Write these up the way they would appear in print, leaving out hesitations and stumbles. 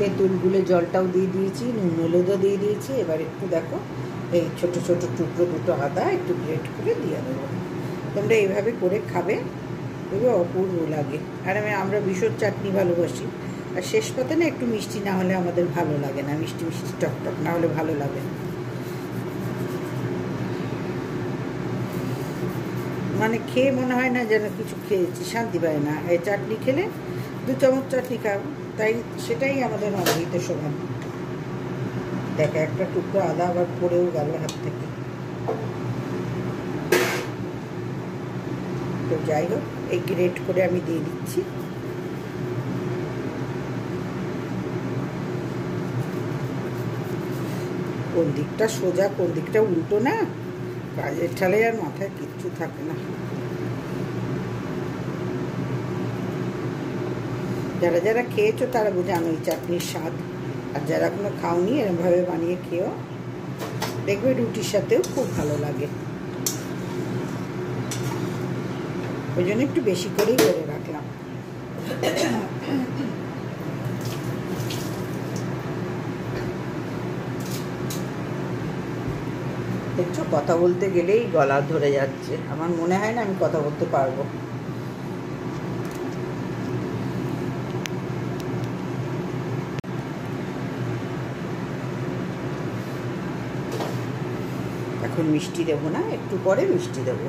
তেঁতুল গুলে জলটাও দিয়ে দিয়েছি, নুন হলুদও দিয়ে দিয়েছি। এবার একটু দেখো এই ছোট ছোট টুকরো দুটো আদা একটু গ্রেট করে দিয়ে দেবো। তোমরা এইভাবে করে খাবে, দেখবে অপূর্ব লাগে। আর আমরা ভীষণ চাটনি ভালোবাসি। আর শেষ পাতে না একটু মিষ্টি না হলে আমাদের ভালো লাগে না, মিষ্টি মিষ্টি টক টক না হলে ভালো লাগে না। মানে খেয়ে মনে হয় না যেন কিছু খেয়েছি, শান্তি পায় না। এই চাটনি খেলে 2 চামচ চাটনি খাবো, তাই সেটাই আমাদের অমৃত সমান। দেখো একটা টুকরো আদা আবার পড়েও গেল হাত থেকে। তো যাই হোক, এই গ্রেট করে আমি দিয়ে দিচ্ছি। কোন দিকটা সোজা কোন দিকটা উল্টো না, কাজের ঠালে আর মাথায় কিচ্ছু থাকে না। যারা যারা খেয়েছো তারা জানো এই চাটনির স্বাদ। আর যারা এখনো খাওনি এরকমভাবে বানিয়ে খেও, দেখবে রুটির সাথেও খুব ভালো লাগে। ওই জন্য একটু বেশি করেই করে রাখলাম। দেখছো, কথা বলতে গেলেই গলা ধরে যাচ্ছে। আমার মনে হয় না আমি কথা বলতে পারবো। এখন মিষ্টি দেবো না, একটু পরে মিষ্টি দেবো।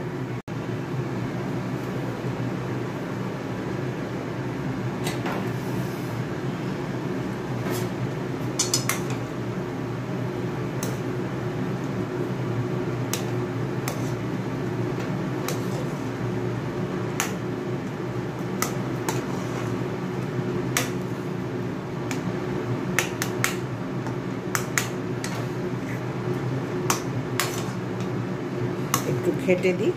একটু ঘেটে দিই।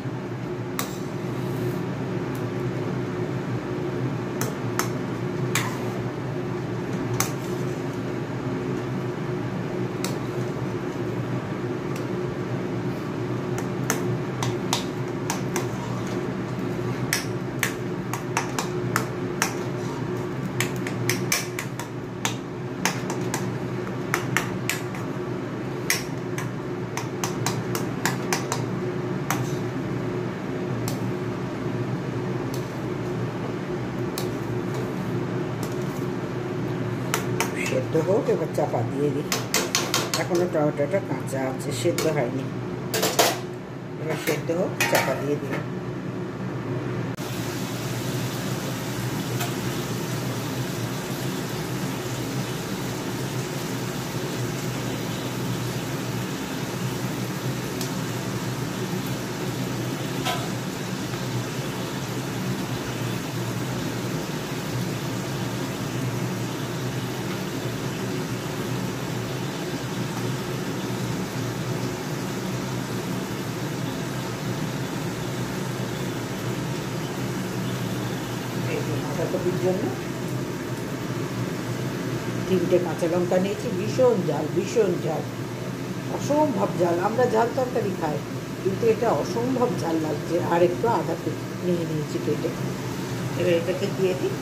সেদ্ধ হোক, এবার চাপা দিয়ে দিই। এখনো টমেটোটা কাঁচা আছে, সেদ্ধ হয়নি। এবার সেদ্ধ হোক, চাপা দিয়ে দিই। বাঁধাকপির জন্য 3টে কাঁচা লঙ্কা নিয়েছি। ভীষণ ঝাল, ভীষণ ঝাল, অসম্ভব ঝাল। আমরা ঝাল তরকারি খাই, কিন্তু এটা অসম্ভব ঝাল লাগছে। আর একটু আদা নিয়ে নিয়েছি কেটে। এবার এটাকে দিয়ে দিই।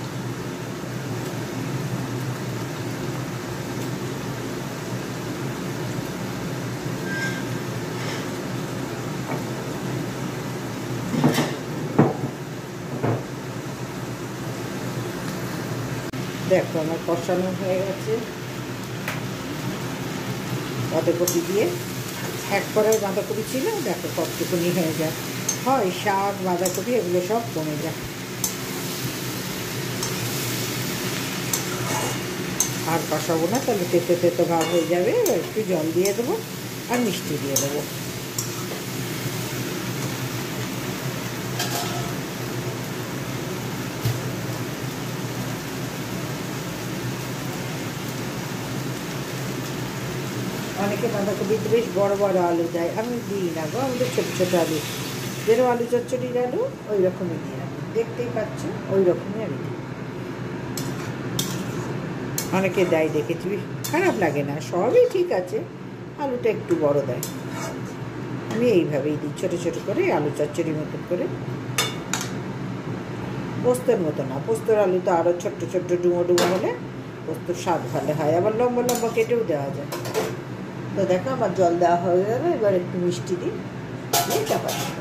দেখো আমার কষানো হয়ে গেছে। বাঁধাকপি দিয়ে এক কড়াই বাঁধাকপি ছিল, দেখো কতটুকুনি হয়ে যায়। হয় শাক, বাঁধাকপি এগুলো সব কমে যায়। আর কষাবো না, তাহলে তেতো তেতো ভাব হয়ে যাবে। এবার একটু জল দিয়ে দেবো আর মিষ্টি দিয়ে দেবো। অনেকে বাঁধাকপিতে বেশ বড় বড় আলু দেয়, আমি দিই না গো। আমাদের ছোটো ছোটো আলু, যেরকম আলু চচ্চড়ির আলু ওই রকমই দিই আমি। দেখতেই পাচ্ছ ওই রকমই আমি দিই। অনেকে দেয় দেখেছি, খারাপ লাগে না, সবই ঠিক আছে। আলুটা একটু বড় দেয়, আমি এইভাবেই দিই ছোটো ছোটো করে, আলু চচ্চড়ির মতন করে। পোস্তর মতো না, পোস্তর আলু তো আরও ছোট্ট ছোট্ট ডুমো ডুমো হলে পোস্তর স্বাদ ভালো হয়, আবার লম্বা লম্বা কেটেও দেওয়া যায়। তো দেখো আমার জল দেওয়া হয়ে গেল, এবার একটু মিষ্টি দিই, দিয়ে চাপা দিই।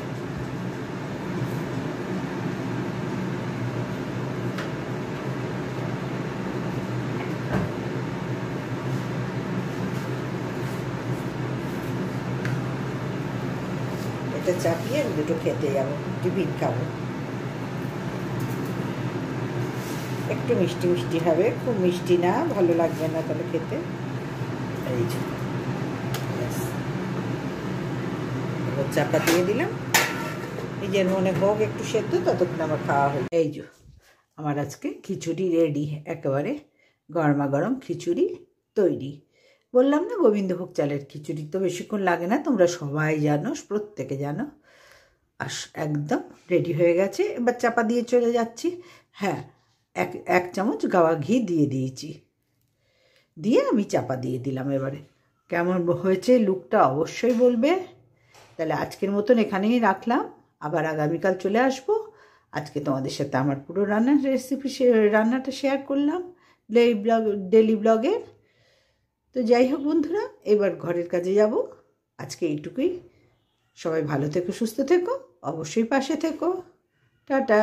এটা চাপিয়ে আমি দুটো খেতে যাবো, টিফিন খাবো। একটু মিষ্টি মিষ্টি হবে, খুব মিষ্টি না, ভালো লাগবে না তাহলে খেতে। এই যে চাপা দিয়ে দিলাম, নিজের মনে হোক একটু সেদ্ধ, ততক্ষণ আমার খাওয়া হয়। এই যে আমার আজকে খিচুড়ি রেডি, একেবারে গরমা গরম খিচুড়ি তৈরি। বললাম না গোবিন্দভোগ চালের খিচুড়ি তো বেশিক্ষণ লাগে না, তোমরা সবাই জানো, প্রত্যেকে জানো। আর একদম রেডি হয়ে গেছে, এবার চাপা দিয়ে চলে যাচ্ছি। হ্যাঁ, এক চামচ গাওয়া ঘি দিয়ে দিয়েছি, দিয়ে আমি চাপা দিয়ে দিলাম। এবারে কেমন হয়েছে লুকটা অবশ্যই বলবে। তাহলে আজকের মতন এখানেই রাখলাম, আবার আগামীকাল চলে আসবো। আজকে তোমাদের সাথে আমার পুরো রান্নার রেসিপি, রান্নাটা শেয়ার করলাম ডেলি ব্লগের। তো যাই হোক বন্ধুরা, এবার ঘরের কাজে যাব। আজকে এইটুকুই। সবাই ভালো থেকো, সুস্থ থেকো, অবশ্যই পাশে থেকো। টাটা।